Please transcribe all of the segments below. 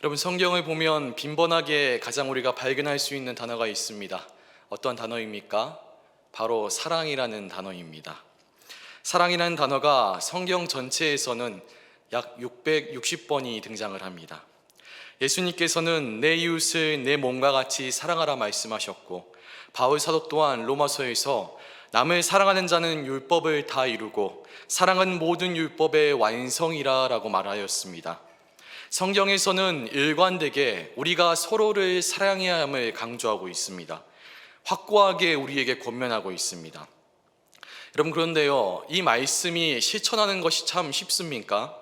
여러분, 성경을 보면 빈번하게 가장 우리가 발견할 수 있는 단어가 있습니다. 어떤 단어입니까? 바로 사랑이라는 단어입니다. 사랑이라는 단어가 성경 전체에서는 약 660번이 등장을 합니다. 예수님께서는 내 이웃을 내 몸과 같이 사랑하라 말씀하셨고, 바울 사도 또한 로마서에서 남을 사랑하는 자는 율법을 다 이루고 사랑은 모든 율법의 완성이라 라고 말하였습니다. 성경에서는 일관되게 우리가 서로를 사랑해야 함을 강조하고 있습니다. 확고하게 우리에게 권면하고 있습니다. 여러분, 그런데요, 이 말씀이 실천하는 것이 참 쉽습니까?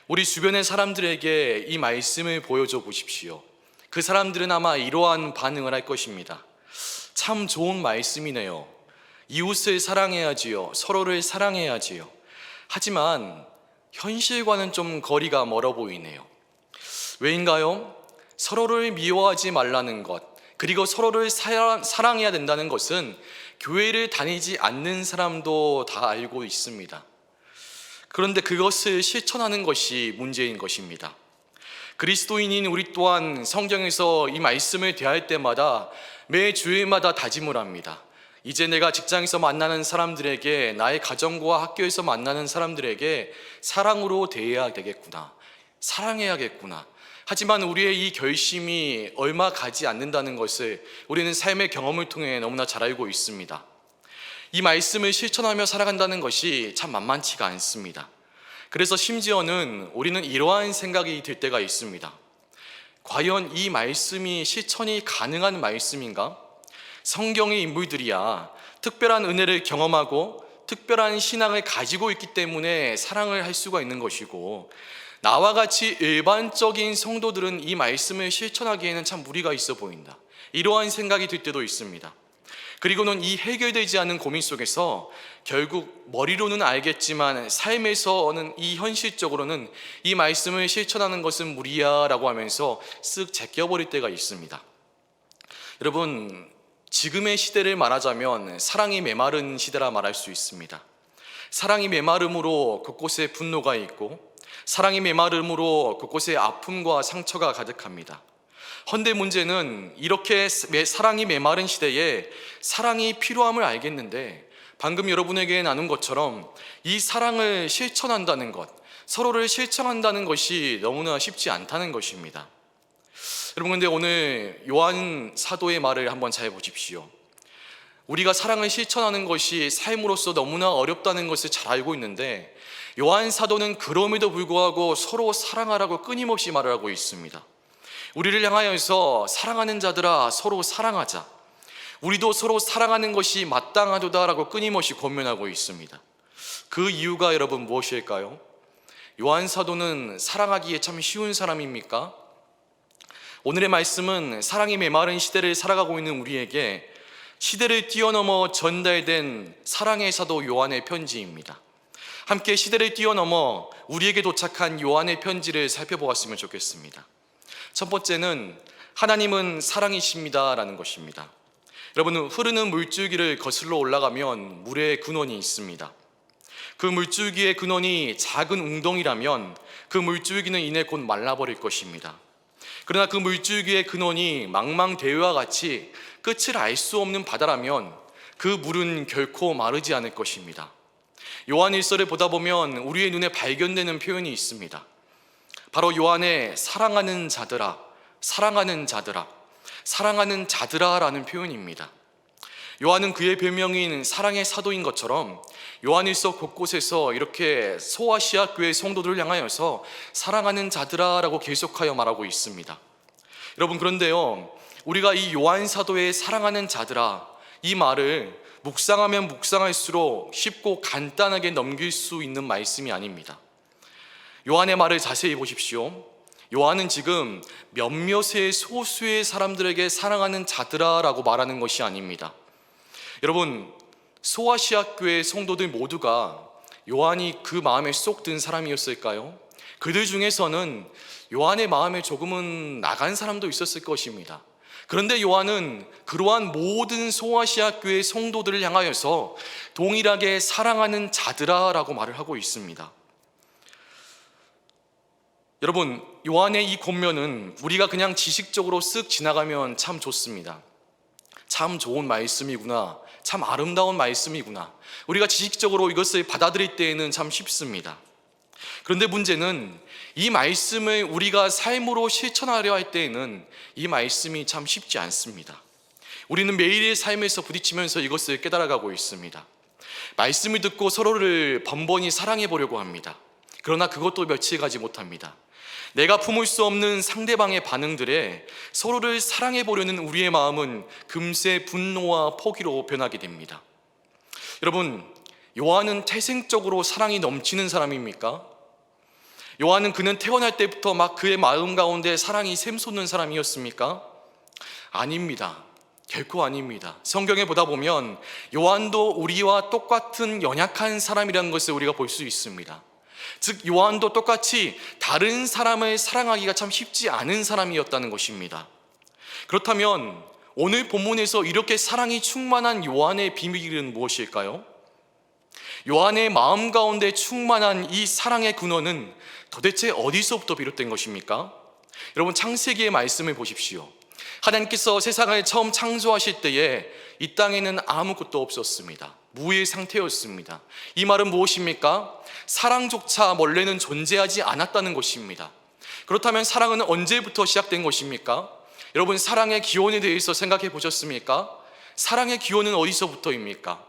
우리 주변의 사람들에게 이 말씀을 보여줘 보십시오. 그 사람들은 아마 이러한 반응을 할 것입니다. 참 좋은 말씀이네요. 이웃을 사랑해야지요. 서로를 사랑해야지요. 하지만 현실과는 좀 거리가 멀어 보이네요. 왜인가요? 서로를 미워하지 말라는 것, 그리고 서로를 사랑해야 된다는 것은 교회를 다니지 않는 사람도 다 알고 있습니다. 그런데 그것을 실천하는 것이 문제인 것입니다. 그리스도인인 우리 또한 성경에서 이 말씀을 대할 때마다 매 주일마다 다짐을 합니다. 이제 내가 직장에서 만나는 사람들에게, 나의 가정과 학교에서 만나는 사람들에게 사랑으로 대해야 되겠구나, 사랑해야겠구나. 하지만 우리의 이 결심이 얼마 가지 않는다는 것을 우리는 삶의 경험을 통해 너무나 잘 알고 있습니다. 이 말씀을 실천하며 살아간다는 것이 참 만만치가 않습니다. 그래서 심지어는 우리는 이러한 생각이 들 때가 있습니다. 과연 이 말씀이 실천이 가능한 말씀인가? 성경의 인물들이야 특별한 은혜를 경험하고 특별한 신앙을 가지고 있기 때문에 사랑을 할 수가 있는 것이고, 나와 같이 일반적인 성도들은 이 말씀을 실천하기에는 참 무리가 있어 보인다, 이러한 생각이 들 때도 있습니다. 그리고는 이 해결되지 않은 고민 속에서 결국 머리로는 알겠지만 삶에서는, 이 현실적으로는 이 말씀을 실천하는 것은 무리야 라고 하면서 쓱 제껴버릴 때가 있습니다. 여러분, 지금의 시대를 말하자면 사랑이 메마른 시대라 말할 수 있습니다. 사랑이 메마름으로 곳곳에 분노가 있고, 사랑이 메마름으로 곳곳에 아픔과 상처가 가득합니다. 헌데 문제는 이렇게 사랑이 메마른 시대에 사랑이 필요함을 알겠는데, 방금 여러분에게 나눈 것처럼 이 사랑을 실천한다는 것, 서로를 실천한다는 것이 너무나 쉽지 않다는 것입니다. 여러분, 근데 오늘 요한 사도의 말을 한번 잘 보십시오. 우리가 사랑을 실천하는 것이 삶으로서 너무나 어렵다는 것을 잘 알고 있는데, 요한 사도는 그럼에도 불구하고 서로 사랑하라고 끊임없이 말을 하고 있습니다. 우리를 향하여서 사랑하는 자들아 서로 사랑하자, 우리도 서로 사랑하는 것이 마땅하도다라고 끊임없이 권면하고 있습니다. 그 이유가 여러분 무엇일까요? 요한 사도는 사랑하기에 참 쉬운 사람입니까? 오늘의 말씀은 사랑이 메마른 시대를 살아가고 있는 우리에게 시대를 뛰어넘어 전달된 사랑의 사도 요한의 편지입니다. 함께 시대를 뛰어넘어 우리에게 도착한 요한의 편지를 살펴보았으면 좋겠습니다. 첫 번째는 하나님은 사랑이십니다 라는 것입니다. 여러분, 흐르는 물줄기를 거슬러 올라가면 물의 근원이 있습니다. 그 물줄기의 근원이 작은 웅덩이라면 그 물줄기는 이내 곧 말라버릴 것입니다. 그러나 그 물줄기의 근원이 망망대해와 같이 끝을 알 수 없는 바다라면 그 물은 결코 마르지 않을 것입니다. 요한일서를 보다 보면 우리의 눈에 발견되는 표현이 있습니다. 바로 요한의 사랑하는 자들아, 사랑하는 자들아, 사랑하는 자들아 라는 표현입니다. 요한은 그의 별명인 사랑의 사도인 것처럼 요한일서 곳곳에서 이렇게 소아시아 교회 성도들을 향하여서 사랑하는 자들아 라고 계속하여 말하고 있습니다. 여러분, 그런데요, 우리가 이 요한 사도의 사랑하는 자들아, 이 말을 묵상하면 묵상할수록 쉽고 간단하게 넘길 수 있는 말씀이 아닙니다. 요한의 말을 자세히 보십시오. 요한은 지금 몇몇의 소수의 사람들에게 사랑하는 자들아 라고 말하는 것이 아닙니다. 여러분, 소아시아 교회 성도들 모두가 요한이 그 마음에 쏙 든 사람이었을까요? 그들 중에서는 요한의 마음에 조금은 나간 사람도 있었을 것입니다. 그런데 요한은 그러한 모든 소아시아 교회 성도들을 향하여서 동일하게 사랑하는 자들아 라고 말을 하고 있습니다. 여러분, 요한의 이 권면은 우리가 그냥 지식적으로 쓱 지나가면 참 좋습니다. 참 좋은 말씀이구나, 참 아름다운 말씀이구나, 우리가 지식적으로 이것을 받아들일 때에는 참 쉽습니다. 그런데 문제는 이 말씀을 우리가 삶으로 실천하려 할 때에는 이 말씀이 참 쉽지 않습니다. 우리는 매일의 삶에서 부딪히면서 이것을 깨달아가고 있습니다. 말씀을 듣고 서로를 번번이 사랑해 보려고 합니다. 그러나 그것도 며칠 가지 못합니다. 내가 품을 수 없는 상대방의 반응들에 서로를 사랑해 보려는 우리의 마음은 금세 분노와 포기로 변하게 됩니다. 여러분, 요한은 태생적으로 사랑이 넘치는 사람입니까? 요한은 그는 태어날 때부터 막 그의 마음 가운데 사랑이 샘솟는 사람이었습니까? 아닙니다. 결코 아닙니다. 성경에 보다 보면 요한도 우리와 똑같은 연약한 사람이라는 것을 우리가 볼 수 있습니다. 즉, 요한도 똑같이 다른 사람을 사랑하기가 참 쉽지 않은 사람이었다는 것입니다. 그렇다면 오늘 본문에서 이렇게 사랑이 충만한 요한의 비밀은 무엇일까요? 요한의 마음 가운데 충만한 이 사랑의 근원은 도대체 어디서부터 비롯된 것입니까? 여러분, 창세기의 말씀을 보십시오. 하나님께서 세상을 처음 창조하실 때에 이 땅에는 아무것도 없었습니다. 무의 상태였습니다. 이 말은 무엇입니까? 사랑조차 원래는 존재하지 않았다는 것입니다. 그렇다면 사랑은 언제부터 시작된 것입니까? 여러분, 사랑의 기원에 대해서 생각해 보셨습니까? 사랑의 기원은 어디서부터입니까?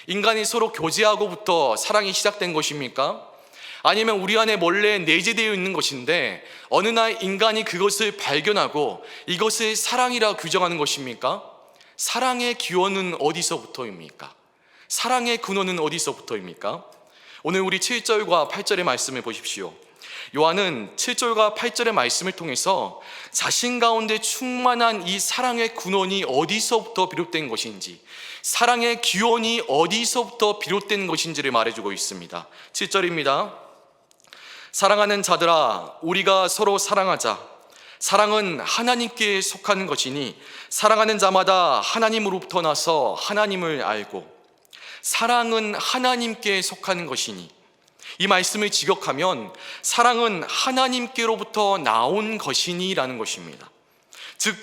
인간이 서로 교제하고부터 사랑이 시작된 것입니까? 아니면 우리 안에 원래 내재되어 있는 것인데 어느 날 인간이 그것을 발견하고 이것을 사랑이라 규정하는 것입니까? 사랑의 기원은 어디서부터입니까? 사랑의 근원은 어디서부터입니까? 오늘 우리 7절과 8절의 말씀을 보십시오. 요한은 7절과 8절의 말씀을 통해서 자신 가운데 충만한 이 사랑의 근원이 어디서부터 비롯된 것인지, 사랑의 기원이 어디서부터 비롯된 것인지를 말해주고 있습니다. 7절입니다. 사랑하는 자들아, 우리가 서로 사랑하자. 사랑은 하나님께 속한 것이니 사랑하는 자마다 하나님으로부터 나서 하나님을 알고. 사랑은 하나님께 속한 것이니, 이 말씀을 직역하면 사랑은 하나님께로부터 나온 것이니 라는 것입니다. 즉,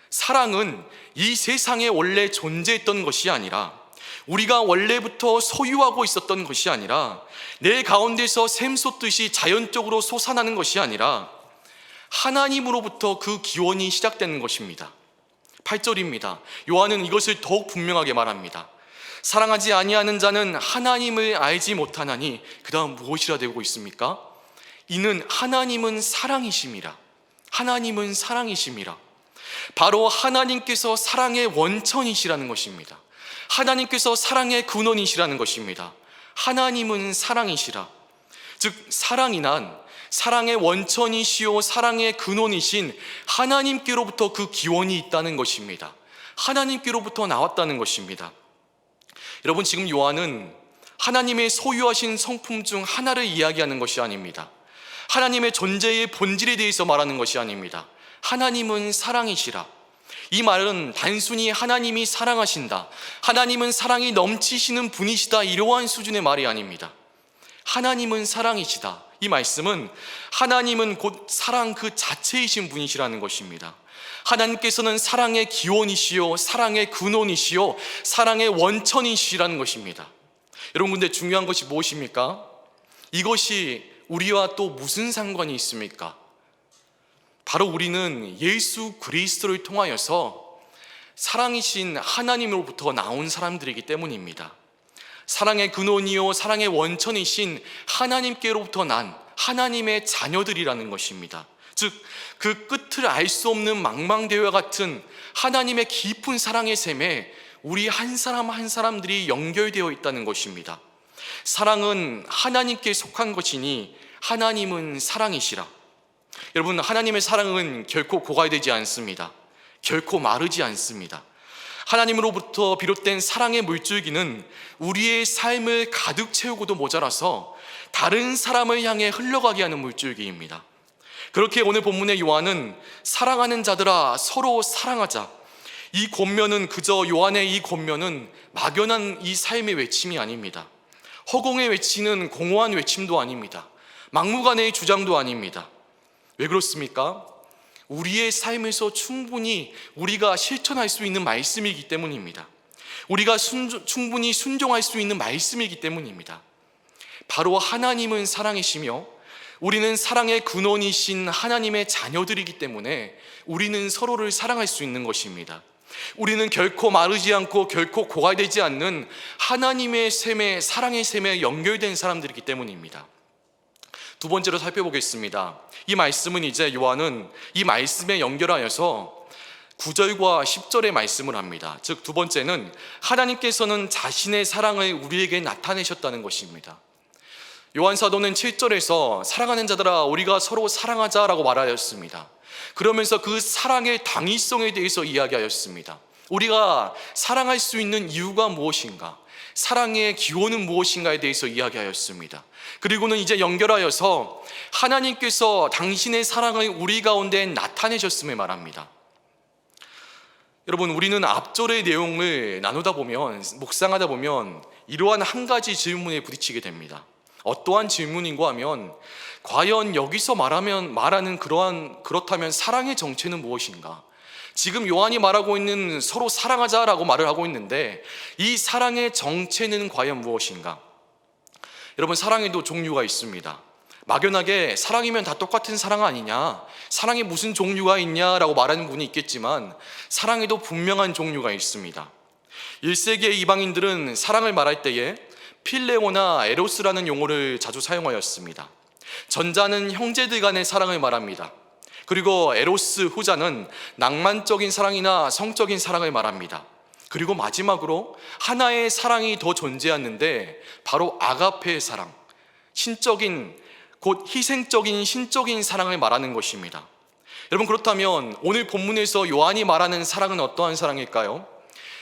사랑은 이 세상에 원래 존재했던 것이 아니라, 우리가 원래부터 소유하고 있었던 것이 아니라, 내 가운데서 샘솟듯이 자연적으로 솟아나는 것이 아니라 하나님으로부터 그 기원이 시작되는 것입니다. 8절입니다. 요한은 이것을 더욱 분명하게 말합니다. 사랑하지 아니하는 자는 하나님을 알지 못하나니, 그 다음 무엇이라 되고 있습니까? 이는 하나님은 사랑이심이라. 하나님은 사랑이심이라. 바로 하나님께서 사랑의 원천이시라는 것입니다. 하나님께서 사랑의 근원이시라는 것입니다. 하나님은 사랑이시라. 즉, 사랑이 난 사랑의 원천이시오 사랑의 근원이신 하나님께로부터 그 기원이 있다는 것입니다. 하나님께로부터 나왔다는 것입니다. 여러분, 지금 요한은 하나님의 소유하신 성품 중 하나를 이야기하는 것이 아닙니다. 하나님의 존재의 본질에 대해서 말하는 것이 아닙니다. 하나님은 사랑이시라. 이 말은 단순히 하나님이 사랑하신다, 하나님은 사랑이 넘치시는 분이시다, 이러한 수준의 말이 아닙니다. 하나님은 사랑이시다. 이 말씀은 하나님은 곧 사랑 그 자체이신 분이시라는 것입니다. 하나님께서는 사랑의 기원이시요, 사랑의 근원이시요, 사랑의 원천이시라는 것입니다. 여러분, 근데 중요한 것이 무엇입니까? 이것이 우리와 또 무슨 상관이 있습니까? 바로 우리는 예수 그리스도를 통하여서 사랑이신 하나님으로부터 나온 사람들이기 때문입니다. 사랑의 근원이요 사랑의 원천이신 하나님께로부터 난 하나님의 자녀들이라는 것입니다. 즉, 그 끝을 알 수 없는 망망대해와 같은 하나님의 깊은 사랑의 셈에 우리 한 사람 한 사람들이 연결되어 있다는 것입니다. 사랑은 하나님께 속한 것이니 하나님은 사랑이시라. 여러분, 하나님의 사랑은 결코 고갈되지 않습니다. 결코 마르지 않습니다. 하나님으로부터 비롯된 사랑의 물줄기는 우리의 삶을 가득 채우고도 모자라서 다른 사람을 향해 흘러가게 하는 물줄기입니다. 그렇게 오늘 본문의 요한은 사랑하는 자들아 서로 사랑하자, 이 권면은 그저 요한의 이 권면은 막연한 이 삶의 외침이 아닙니다. 허공에 외치는 공허한 외침도 아닙니다. 막무가내의 주장도 아닙니다. 왜 그렇습니까? 우리의 삶에서 충분히 우리가 실천할 수 있는 말씀이기 때문입니다. 우리가 충분히 순종할 수 있는 말씀이기 때문입니다. 바로 하나님은 사랑이시며 우리는 사랑의 근원이신 하나님의 자녀들이기 때문에 우리는 서로를 사랑할 수 있는 것입니다. 우리는 결코 마르지 않고 결코 고갈되지 않는 하나님의 셈에, 사랑의 셈에 연결된 사람들이기 때문입니다. 두 번째로 살펴보겠습니다. 이 말씀은 이제 요한은 이 말씀에 연결하여서 9절과 10절의 말씀을 합니다. 즉 두 번째는 하나님께서는 자신의 사랑을 우리에게 나타내셨다는 것입니다. 요한 사도는 7절에서 사랑하는 자들아 우리가 서로 사랑하자라고 말하였습니다. 그러면서 그 사랑의 당위성에 대해서 이야기하였습니다. 우리가 사랑할 수 있는 이유가 무엇인가, 사랑의 기원은 무엇인가에 대해서 이야기하였습니다. 그리고는 이제 연결하여서 하나님께서 당신의 사랑을 우리 가운데 나타내셨음을 말합니다. 여러분, 우리는 앞절의 내용을 나누다 보면, 묵상하다 보면 이러한 한 가지 질문에 부딪히게 됩니다. 어떠한 질문인가 하면, 과연 여기서 말하는 그렇다면 사랑의 정체는 무엇인가? 지금 요한이 말하고 있는 서로 사랑하자라고 말을 하고 있는데 이 사랑의 정체는 과연 무엇인가? 여러분, 사랑에도 종류가 있습니다. 막연하게 사랑이면 다 똑같은 사랑 아니냐, 사랑에 무슨 종류가 있냐라고 말하는 분이 있겠지만 사랑에도 분명한 종류가 있습니다. 1세기의 이방인들은 사랑을 말할 때에 필레오나 에로스라는 용어를 자주 사용하였습니다. 전자는 형제들 간의 사랑을 말합니다. 그리고 에로스, 후자는 낭만적인 사랑이나 성적인 사랑을 말합니다. 그리고 마지막으로 하나의 사랑이 더 존재하는데 바로 아가페의 사랑, 신적인, 곧 희생적인 신적인 사랑을 말하는 것입니다. 여러분, 그렇다면 오늘 본문에서 요한이 말하는 사랑은 어떠한 사랑일까요?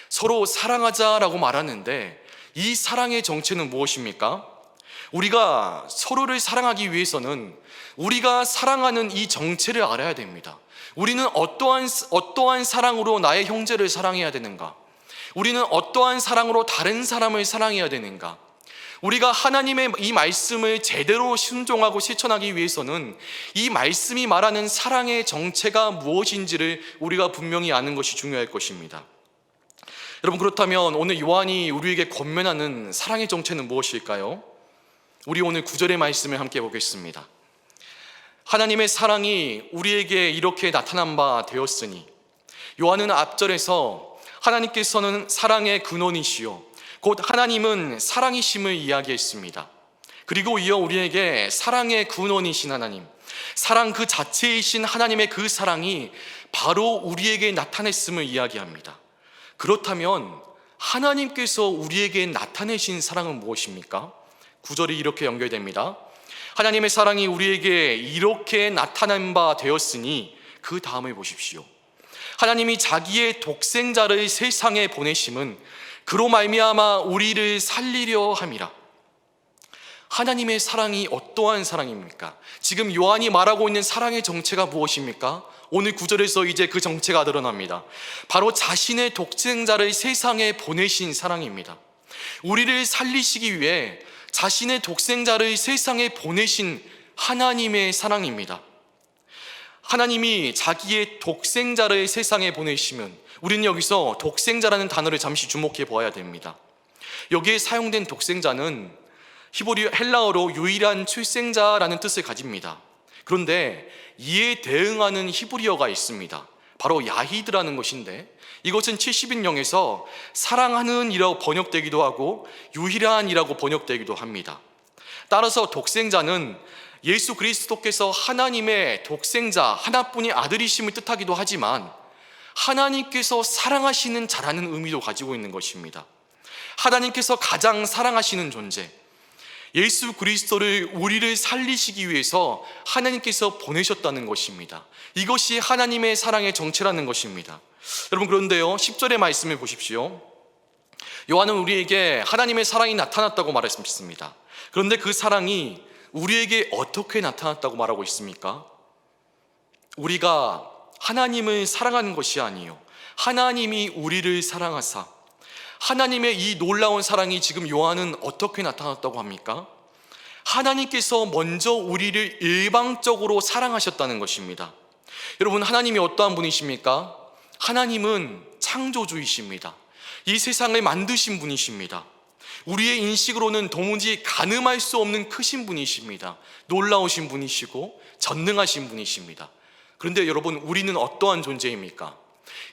서로 사랑하자라고 말하는데 이 사랑의 정체는 무엇입니까? 우리가 서로를 사랑하기 위해서는 우리가 사랑하는 이 정체를 알아야 됩니다. 우리는 어떠한 사랑으로 나의 형제를 사랑해야 되는가? 우리는 어떠한 사랑으로 다른 사람을 사랑해야 되는가? 우리가 하나님의 이 말씀을 제대로 순종하고 실천하기 위해서는 이 말씀이 말하는 사랑의 정체가 무엇인지를 우리가 분명히 아는 것이 중요할 것입니다. 여러분, 그렇다면 오늘 요한이 우리에게 권면하는 사랑의 정체는 무엇일까요? 우리 오늘 9절의 말씀을 함께 보겠습니다. 하나님의 사랑이 우리에게 이렇게 나타난 바 되었으니, 요한은 앞절에서 하나님께서는 사랑의 근원이시요 곧 하나님은 사랑이심을 이야기했습니다. 그리고 이어 우리에게 사랑의 근원이신 하나님, 사랑 그 자체이신 하나님의 그 사랑이 바로 우리에게 나타냈음을 이야기합니다. 그렇다면 하나님께서 우리에게 나타내신 사랑은 무엇입니까? 9절이 이렇게 연결됩니다. 하나님의 사랑이 우리에게 이렇게 나타난 바 되었으니, 그 다음을 보십시오. 하나님이 자기의 독생자를 세상에 보내심은 그로 말미암아 우리를 살리려 함이라. 하나님의 사랑이 어떠한 사랑입니까? 지금 요한이 말하고 있는 사랑의 정체가 무엇입니까? 오늘 9절에서 이제 그 정체가 드러납니다. 바로 자신의 독생자를 세상에 보내신 사랑입니다. 우리를 살리시기 위해 자신의 독생자를 세상에 보내신 하나님의 사랑입니다. 하나님이 자기의 독생자를 세상에 보내시면 우리는 여기서 독생자라는 단어를 잠시 주목해 보아야 됩니다. 여기에 사용된 독생자는 히브리 헬라어로 유일한 출생자라는 뜻을 가집니다. 그런데 이에 대응하는 히브리어가 있습니다. 바로 야히드라는 것인데, 이것은 70인용에서 사랑하는 이라고 번역되기도 하고 유일한 이라고 번역되기도 합니다. 따라서 독생자는 예수 그리스도께서 하나님의 독생자, 하나뿐인 아들이심을 뜻하기도 하지만 하나님께서 사랑하시는 자라는 의미도 가지고 있는 것입니다. 하나님께서 가장 사랑하시는 존재, 예수 그리스도를 우리를 살리시기 위해서 하나님께서 보내셨다는 것입니다. 이것이 하나님의 사랑의 정체라는 것입니다. 여러분, 그런데요, 10절의 말씀을 보십시오. 요한은 우리에게 하나님의 사랑이 나타났다고 말했습니다. 그런데 그 사랑이 우리에게 어떻게 나타났다고 말하고 있습니까? 우리가 하나님을 사랑하는 것이 아니요, 하나님이 우리를 사랑하사, 하나님의 이 놀라운 사랑이 지금 요한은 어떻게 나타났다고 합니까? 하나님께서 먼저 우리를 일방적으로 사랑하셨다는 것입니다. 여러분, 하나님이 어떠한 분이십니까? 하나님은 창조주이십니다. 이 세상을 만드신 분이십니다. 우리의 인식으로는 도무지 가늠할 수 없는 크신 분이십니다. 놀라우신 분이시고 전능하신 분이십니다. 그런데 여러분, 우리는 어떠한 존재입니까?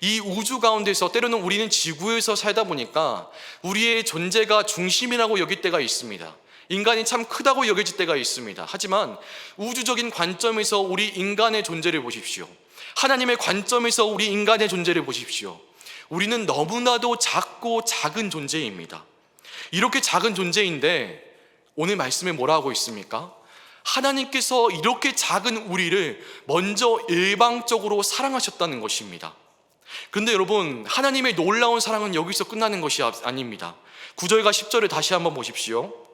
이 우주 가운데서 때로는 우리는 지구에서 살다 보니까 우리의 존재가 중심이라고 여길 때가 있습니다. 인간이 참 크다고 여겨질 때가 있습니다. 하지만 우주적인 관점에서 우리 인간의 존재를 보십시오. 하나님의 관점에서 우리 인간의 존재를 보십시오. 우리는 너무나도 작고 작은 존재입니다. 이렇게 작은 존재인데 오늘 말씀에 뭐라 하고 있습니까? 하나님께서 이렇게 작은 우리를 먼저 일방적으로 사랑하셨다는 것입니다. 그런데 여러분, 하나님의 놀라운 사랑은 여기서 끝나는 것이 아닙니다. 9절과 10절을 다시 한번 보십시오.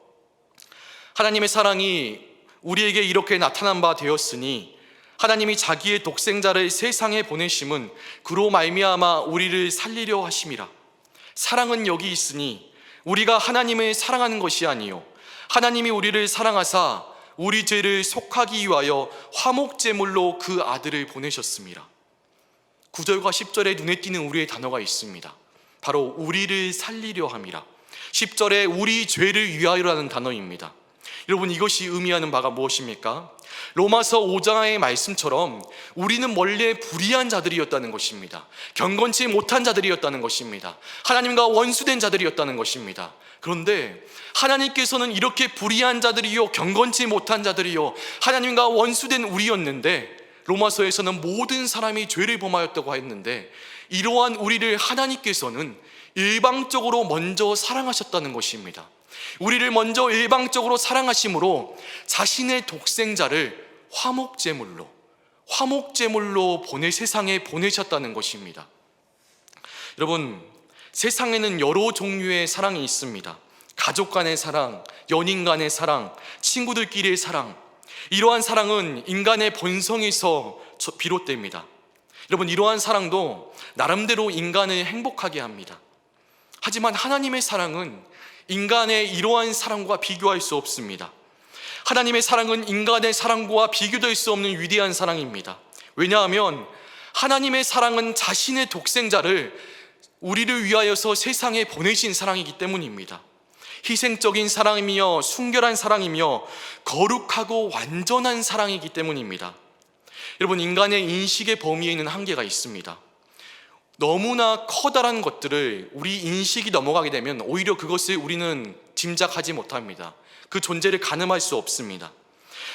하나님의 사랑이 우리에게 이렇게 나타난 바 되었으니 하나님이 자기의 독생자를 세상에 보내심은 그로 말미암아 우리를 살리려 하심이라. 사랑은 여기 있으니 우리가 하나님을 사랑하는 것이 아니요 하나님이 우리를 사랑하사 우리 죄를 속하기 위하여 화목제물로 그 아들을 보내셨습니다. 9절과 10절에 눈에 띄는 우리의 단어가 있습니다. 바로 우리를 살리려 함이라. 10절에 우리 죄를 위하여라는 단어입니다. 여러분, 이것이 의미하는 바가 무엇입니까? 로마서 5장의 말씀처럼 우리는 원래 불의한 자들이었다는 것입니다. 경건치 못한 자들이었다는 것입니다. 하나님과 원수된 자들이었다는 것입니다. 그런데 하나님께서는 이렇게 불의한 자들이요 경건치 못한 자들이요 하나님과 원수된 우리였는데, 로마서에서는 모든 사람이 죄를 범하였다고 했는데, 이러한 우리를 하나님께서는 일방적으로 먼저 사랑하셨다는 것입니다. 우리를 먼저 일방적으로 사랑하심으로 자신의 독생자를 화목제물로 세상에 보내셨다는 것입니다. 여러분, 세상에는 여러 종류의 사랑이 있습니다. 가족 간의 사랑, 연인 간의 사랑, 친구들끼리의 사랑. 이러한 사랑은 인간의 본성에서 비롯됩니다. 여러분, 이러한 사랑도 나름대로 인간을 행복하게 합니다. 하지만 하나님의 사랑은 인간의 이러한 사랑과 비교할 수 없습니다. 하나님의 사랑은 인간의 사랑과 비교될 수 없는 위대한 사랑입니다. 왜냐하면 하나님의 사랑은 자신의 독생자를 우리를 위하여서 세상에 보내신 사랑이기 때문입니다. 희생적인 사랑이며 순결한 사랑이며 거룩하고 완전한 사랑이기 때문입니다. 여러분, 인간의 인식의 범위에 있는 한계가 있습니다. 너무나 커다란 것들을 우리 인식이 넘어가게 되면 오히려 그것을 우리는 짐작하지 못합니다. 그 존재를 가늠할 수 없습니다.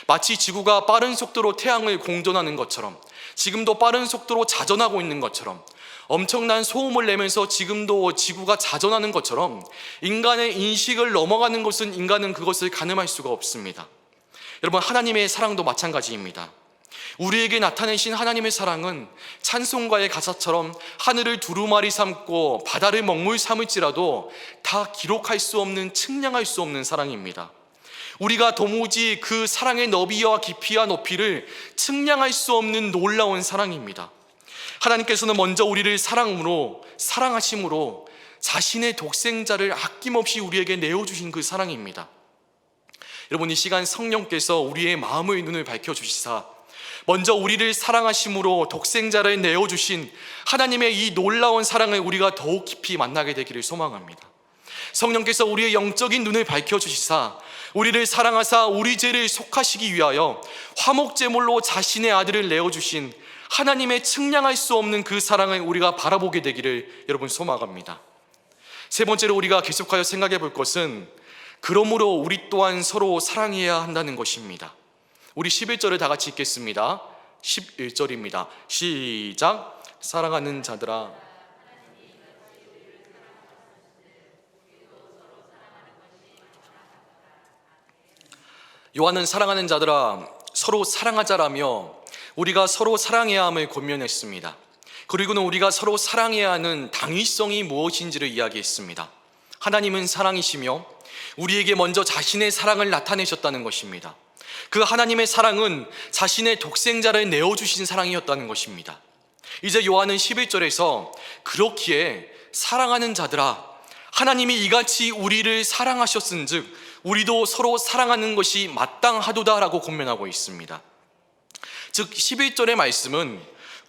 마치 지구가 빠른 속도로 태양을 공전하는 것처럼, 지금도 빠른 속도로 자전하고 있는 것처럼, 엄청난 소음을 내면서 지금도 지구가 자전하는 것처럼 인간의 인식을 넘어가는 것은 인간은 그것을 가늠할 수가 없습니다. 여러분, 하나님의 사랑도 마찬가지입니다. 우리에게 나타내신 하나님의 사랑은 찬송가의 가사처럼 하늘을 두루마리 삼고 바다를 먹물 삼을지라도 다 기록할 수 없는, 측량할 수 없는 사랑입니다. 우리가 도무지 그 사랑의 너비와 깊이와 높이를 측량할 수 없는 놀라운 사랑입니다. 하나님께서는 먼저 우리를 사랑하심으로 자신의 독생자를 아낌없이 우리에게 내어주신 그 사랑입니다. 여러분, 이 시간 성령께서 우리의 마음의 눈을 밝혀주시사 먼저 우리를 사랑하심으로 독생자를 내어주신 하나님의 이 놀라운 사랑을 우리가 더욱 깊이 만나게 되기를 소망합니다. 성령께서 우리의 영적인 눈을 밝혀주시사 우리를 사랑하사 우리 죄를 속하시기 위하여 화목제물로 자신의 아들을 내어주신 하나님의 측량할 수 없는 그 사랑을 우리가 바라보게 되기를 여러분 소망합니다. 세 번째로 우리가 계속하여 생각해 볼 것은 그러므로 우리 또한 서로 사랑해야 한다는 것입니다. 우리 11절을 다 같이 읽겠습니다. 11절입니다. 시작. 사랑하는 자들아, 요한은 사랑하는 자들아 서로 사랑하자라며 우리가 서로 사랑해야 함을 권면했습니다. 그리고는 우리가 서로 사랑해야 하는 당위성이 무엇인지를 이야기했습니다. 하나님은 사랑이시며 우리에게 먼저 자신의 사랑을 나타내셨다는 것입니다. 그 하나님의 사랑은 자신의 독생자를 내어주신 사랑이었다는 것입니다. 이제 요한은 11절에서 그렇기에 사랑하는 자들아, 하나님이 이같이 우리를 사랑하셨은즉 우리도 서로 사랑하는 것이 마땅하도다라고 권면하고 있습니다. 즉 11절의 말씀은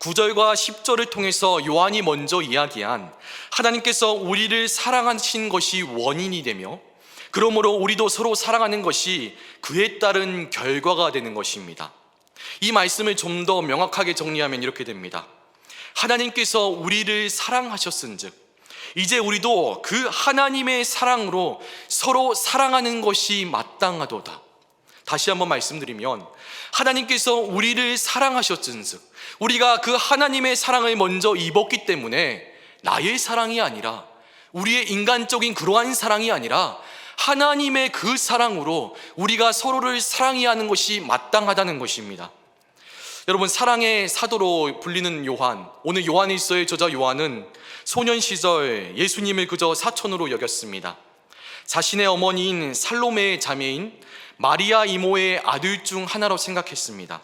9절과 10절을 통해서 요한이 먼저 이야기한 하나님께서 우리를 사랑하신 것이 원인이 되며 그러므로 우리도 서로 사랑하는 것이 그에 따른 결과가 되는 것입니다. 이 말씀을 좀 더 명확하게 정리하면 이렇게 됩니다. 하나님께서 우리를 사랑하셨은즉 이제 우리도 그 하나님의 사랑으로 서로 사랑하는 것이 마땅하도다. 다시 한번 말씀드리면 하나님께서 우리를 사랑하셨은즉 우리가 그 하나님의 사랑을 먼저 입었기 때문에 나의 사랑이 아니라 우리의 인간적인 그러한 사랑이 아니라 하나님의 그 사랑으로 우리가 서로를 사랑해야 하는 것이 마땅하다는 것입니다. 여러분, 사랑의 사도로 불리는 요한, 오늘 요한일서의 저자 요한은 소년 시절 예수님을 그저 사촌으로 여겼습니다. 자신의 어머니인 살로메의 자매인 마리아 이모의 아들 중 하나로 생각했습니다.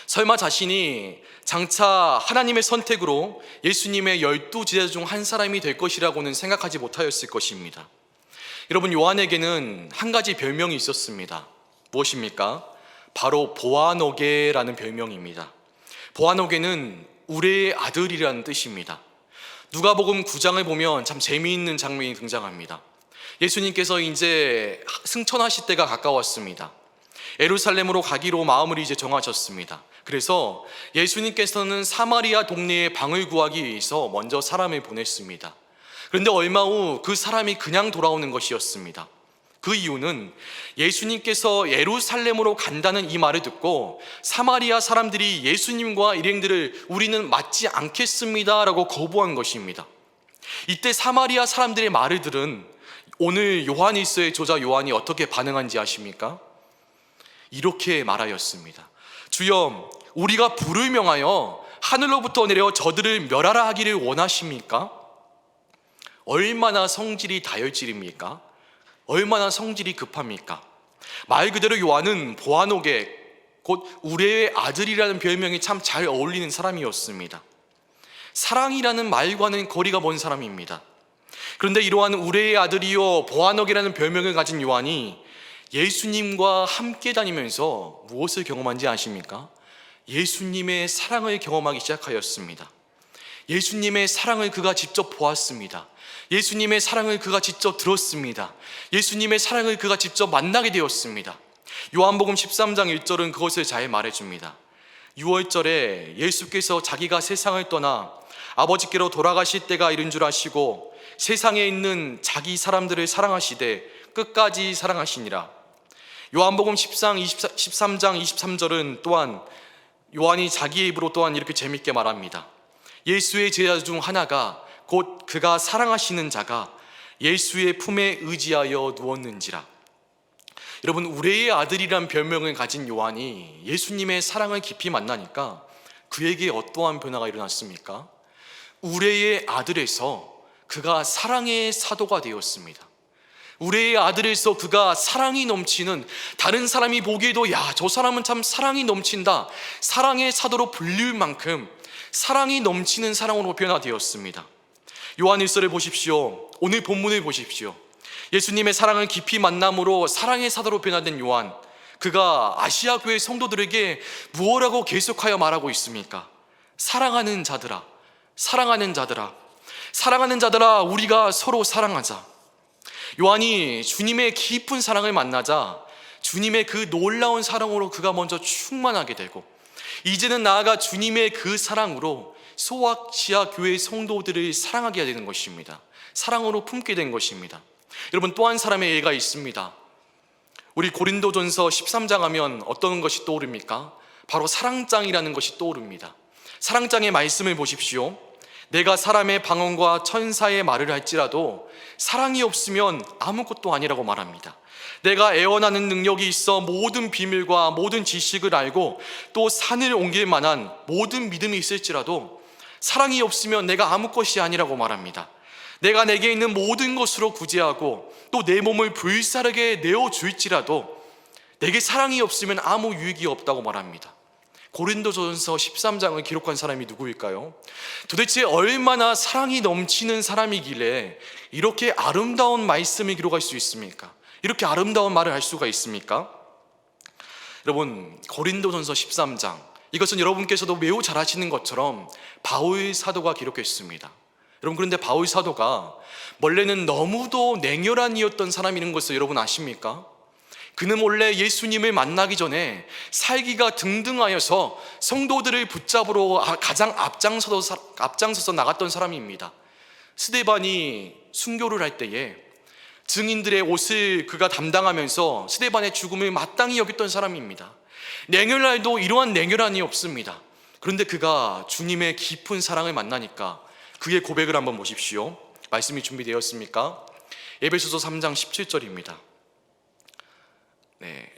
설마 자신이 장차 하나님의 선택으로 예수님의 12제자 중 한 사람이 될 것이라고는 생각하지 못하였을 것입니다. 여러분, 요한에게는 한 가지 별명이 있었습니다. 무엇입니까? 바로 보아노게라는 별명입니다. 보아노게는 우레의 아들이라는 뜻입니다. 누가복음 9장을 보면 참 재미있는 장면이 등장합니다. 예수님께서 이제 승천하실 때가 가까웠습니다. 예루살렘으로 가기로 마음을 이제 정하셨습니다. 그래서 예수님께서는 사마리아 동네에 방을 구하기 위해서 먼저 사람을 보냈습니다. 그런데 얼마 후 그 사람이 그냥 돌아오는 것이었습니다. 그 이유는 예수님께서 예루살렘으로 간다는 이 말을 듣고 사마리아 사람들이 예수님과 일행들을 우리는 맞지 않겠습니다 라고 거부한 것입니다. 이때 사마리아 사람들의 말을 들은 오늘 요한일서의 저자 요한이 어떻게 반응한지 아십니까? 이렇게 말하였습니다. 주여, 우리가 불을 명하여 하늘로부터 내려 저들을 멸하라 하기를 원하십니까? 얼마나 성질이 다혈질입니까? 얼마나 성질이 급합니까? 말 그대로 요한은 보아노게, 곧 우레의 아들이라는 별명이 참 잘 어울리는 사람이었습니다. 사랑이라는 말과는 거리가 먼 사람입니다. 그런데 이러한 우레의 아들이요 보아노게라는 별명을 가진 요한이 예수님과 함께 다니면서 무엇을 경험한지 아십니까? 예수님의 사랑을 경험하기 시작하였습니다. 예수님의 사랑을 그가 직접 보았습니다. 예수님의 사랑을 그가 직접 들었습니다. 예수님의 사랑을 그가 직접 만나게 되었습니다. 요한복음 13장 1절은 그것을 잘 말해줍니다. 6월절에 예수께서 자기가 세상을 떠나 아버지께로 돌아가실 때가 이른 줄 아시고 세상에 있는 자기 사람들을 사랑하시되 끝까지 사랑하시니라. 요한복음 13장 23절은 또한 요한이 자기의 입으로 또한 이렇게 재밌게 말합니다. 예수의 제자 중 하나가 곧 그가 사랑하시는 자가 예수의 품에 의지하여 누웠는지라. 여러분, 우레의 아들이란 별명을 가진 요한이 예수님의 사랑을 깊이 만나니까 그에게 어떠한 변화가 일어났습니까? 우레의 아들에서 그가 사랑의 사도가 되었습니다. 우레의 아들에서 그가 사랑이 넘치는, 다른 사람이 보기에도 야, 저 사람은 참 사랑이 넘친다, 사랑의 사도로 불릴 만큼 사랑이 넘치는 사랑으로 변화되었습니다. 요한일서를 보십시오. 오늘 본문을 보십시오. 예수님의 사랑을 깊이 만남으로 사랑의 사도로 변화된 요한, 그가 아시아 교회 성도들에게 무엇라고 계속하여 말하고 있습니까? 사랑하는 자들아, 사랑하는 자들아, 사랑하는 자들아, 우리가 서로 사랑하자. 요한이 주님의 깊은 사랑을 만나자 주님의 그 놀라운 사랑으로 그가 먼저 충만하게 되고, 이제는 나아가 주님의 그 사랑으로 소아시아 교회 성도들을 사랑하게 되는 것입니다. 사랑으로 품게 된 것입니다. 여러분, 또 한 사람의 예가 있습니다. 우리 고린도전서 13장 하면 어떤 것이 떠오릅니까? 바로 사랑장이라는 것이 떠오릅니다. 사랑장의 말씀을 보십시오. 내가 사람의 방언과 천사의 말을 할지라도 사랑이 없으면 아무것도 아니라고 말합니다. 내가 애원하는 능력이 있어 모든 비밀과 모든 지식을 알고 또 산을 옮길 만한 모든 믿음이 있을지라도 사랑이 없으면 내가 아무 것이 아니라고 말합니다. 내가 내게 있는 모든 것으로 구제하고 또 내 몸을 불사르게 내어줄지라도 내게 사랑이 없으면 아무 유익이 없다고 말합니다. 고린도전서 13장을 기록한 사람이 누구일까요? 도대체 얼마나 사랑이 넘치는 사람이길래 이렇게 아름다운 말씀을 기록할 수 있습니까? 이렇게 아름다운 말을 할 수가 있습니까? 여러분, 고린도전서 13장, 이것은 여러분께서도 매우 잘 아시는 것처럼 바울 사도가 기록했습니다. 여러분, 그런데 바울 사도가 원래는 너무도 냉혈한 이였던 사람이라는 것을 여러분 아십니까? 그는 원래 예수님을 만나기 전에 살기가 등등하여서 성도들을 붙잡으러 가장 앞장서서 나갔던 사람입니다. 스데반이 순교를 할 때에 증인들의 옷을 그가 담당하면서 스데반의 죽음을 마땅히 여겼던 사람입니다. 냉혈날도 이러한 냉혈한이 없습니다. 그런데 그가 주님의 깊은 사랑을 만나니까 그의 고백을 한번 보십시오. 말씀이 준비되었습니까? 에베소서 3장 17절입니다.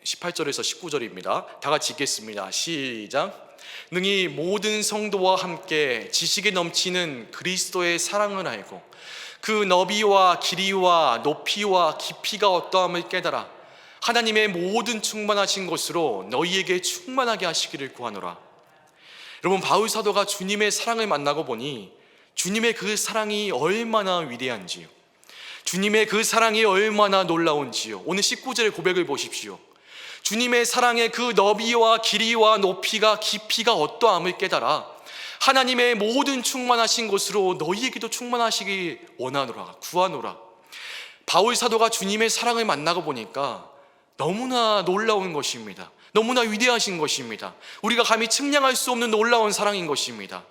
18절에서 19절입니다. 다 같이 읽겠습니다. 시작. 능히 모든 성도와 함께 지식에 넘치는 그리스도의 사랑을 알고 그 너비와 길이와 높이와 깊이가 어떠함을 깨달아 하나님의 모든 충만하신 것으로 너희에게 충만하게 하시기를 구하노라. 여러분, 바울 사도가 주님의 사랑을 만나고 보니 주님의 그 사랑이 얼마나 위대한지요, 주님의 그 사랑이 얼마나 놀라운지요. 오늘 19절의 고백을 보십시오. 주님의 사랑의 그 너비와 길이와 높이가 깊이가 어떠함을 깨달아 하나님의 모든 충만하신 것으로 너희에게도 충만하시기 원하노라, 구하노라. 바울 사도가 주님의 사랑을 만나고 보니까 너무나 놀라운 것입니다. 너무나 위대하신 것입니다. 우리가 감히 측량할 수 없는 놀라운 사랑인 것입니다.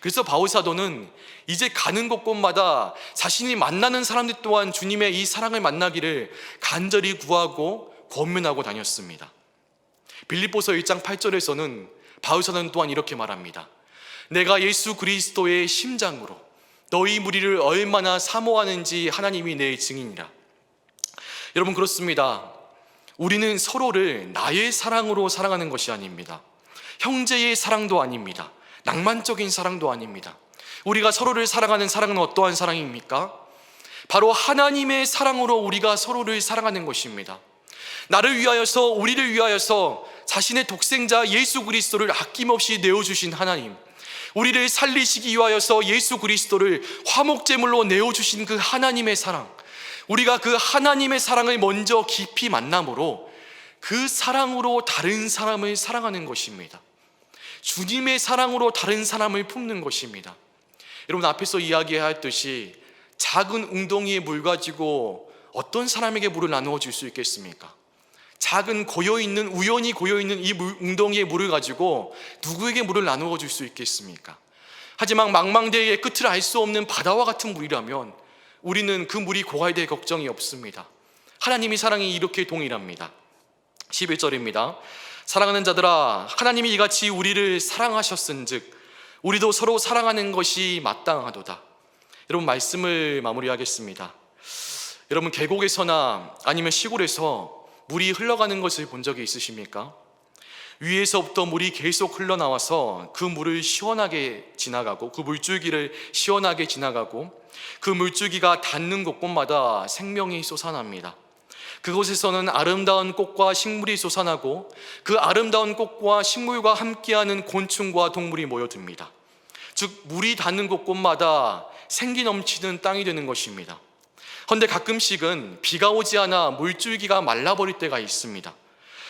그래서 바울 사도는 이제 가는 곳곳마다 자신이 만나는 사람들 또한 주님의 이 사랑을 만나기를 간절히 구하고 권면하고 다녔습니다. 빌립보서 1장 8절에서는 바울 사도는 또한 이렇게 말합니다. 내가 예수 그리스도의 심장으로 너희 무리를 얼마나 사모하는지 하나님이 내 증인이라. 여러분, 그렇습니다. 우리는 서로를 나의 사랑으로 사랑하는 것이 아닙니다. 형제의 사랑도 아닙니다. 낭만적인 사랑도 아닙니다. 우리가 서로를 사랑하는 사랑은 어떠한 사랑입니까? 바로 하나님의 사랑으로 우리가 서로를 사랑하는 것입니다. 나를 위하여서, 우리를 위하여서 자신의 독생자 예수 그리스도를 아낌없이 내어주신 하나님, 우리를 살리시기 위하여서 예수 그리스도를 화목제물로 내어주신 그 하나님의 사랑, 우리가 그 하나님의 사랑을 먼저 깊이 만남으로 그 사랑으로 다른 사람을 사랑하는 것입니다. 주님의 사랑으로 다른 사람을 품는 것입니다. 여러분, 앞에서 이야기했듯이 작은 웅덩이에 물 가지고 어떤 사람에게 물을 나누어 줄 수 있겠습니까? 작은 우연히 고여있는 이 웅덩이에 물을 가지고 누구에게 물을 나누어 줄 수 있겠습니까? 하지만 망망대해의 끝을 알 수 없는 바다와 같은 물이라면 우리는 그 물이 고갈될 걱정이 없습니다. 하나님의 사랑이 이렇게 동일합니다. 11절입니다. 사랑하는 자들아, 하나님이 이같이 우리를 사랑하셨은즉 우리도 서로 사랑하는 것이 마땅하도다. 여러분, 말씀을 마무리하겠습니다. 여러분, 계곡에서나 아니면 시골에서 물이 흘러가는 것을 본 적이 있으십니까? 위에서부터 물이 계속 흘러나와서 그 물을 시원하게 지나가고, 그 물줄기를 시원하게 지나가고, 그 물줄기가 닿는 곳곳마다 생명이 솟아납니다. 그곳에서는 아름다운 꽃과 식물이 솟아나고 그 아름다운 꽃과 식물과 함께하는 곤충과 동물이 모여듭니다. 즉, 물이 닿는 곳곳마다 생기 넘치는 땅이 되는 것입니다. 그런데 가끔씩은 비가 오지 않아 물줄기가 말라버릴 때가 있습니다.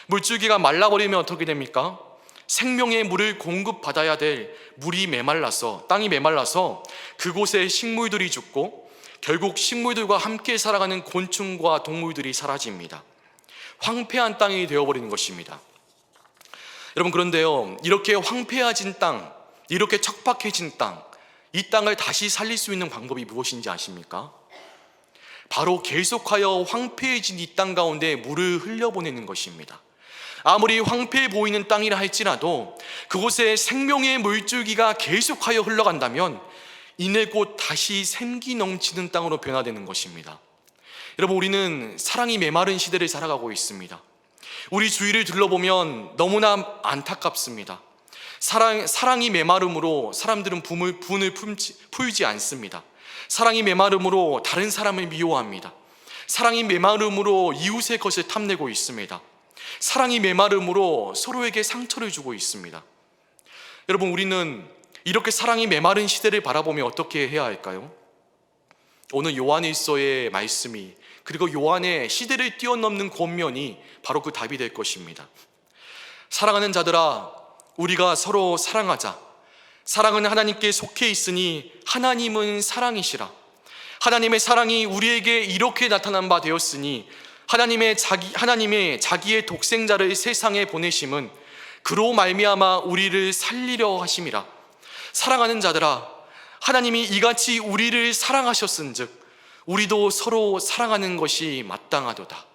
물줄기가 말라버리면 어떻게 됩니까? 생명의 물을 공급받아야 될 땅이 메말라서 그곳에 식물들이 죽고 결국 식물들과 함께 살아가는 곤충과 동물들이 사라집니다. 황폐한 땅이 되어버리는 것입니다. 여러분, 그런데요, 이렇게 황폐해진 땅, 이렇게 척박해진 땅, 이 땅을 다시 살릴 수 있는 방법이 무엇인지 아십니까? 바로 계속하여 황폐해진 이 땅 가운데 물을 흘려보내는 것입니다. 아무리 황폐해 보이는 땅이라 할지라도 그곳에 생명의 물줄기가 계속하여 흘러간다면 이내 곧 다시 생기 넘치는 땅으로 변화되는 것입니다. 여러분, 우리는 사랑이 메마른 시대를 살아가고 있습니다. 우리 주위를 둘러보면 너무나 안타깝습니다. 사랑이 메마름으로 사람들은 분을 풀지 않습니다. 사랑이 메마름으로 다른 사람을 미워합니다. 사랑이 메마름으로 이웃의 것을 탐내고 있습니다. 사랑이 메마름으로 서로에게 상처를 주고 있습니다. 여러분, 우리는 이렇게 사랑이 메마른 시대를 바라보며 어떻게 해야 할까요? 오늘 요한일서의 말씀이 그리고 요한의 시대를 뛰어넘는 권면이 바로 그 답이 될 것입니다. 사랑하는 자들아, 우리가 서로 사랑하자. 사랑은 하나님께 속해 있으니 하나님은 사랑이시라. 하나님의 사랑이 우리에게 이렇게 나타난 바 되었으니 하나님의 자기의 독생자를 세상에 보내심은 그로 말미암아 우리를 살리려 하심이라. 사랑하는 자들아, 하나님이 이같이 우리를 사랑하셨은즉 우리도 서로 사랑하는 것이 마땅하도다.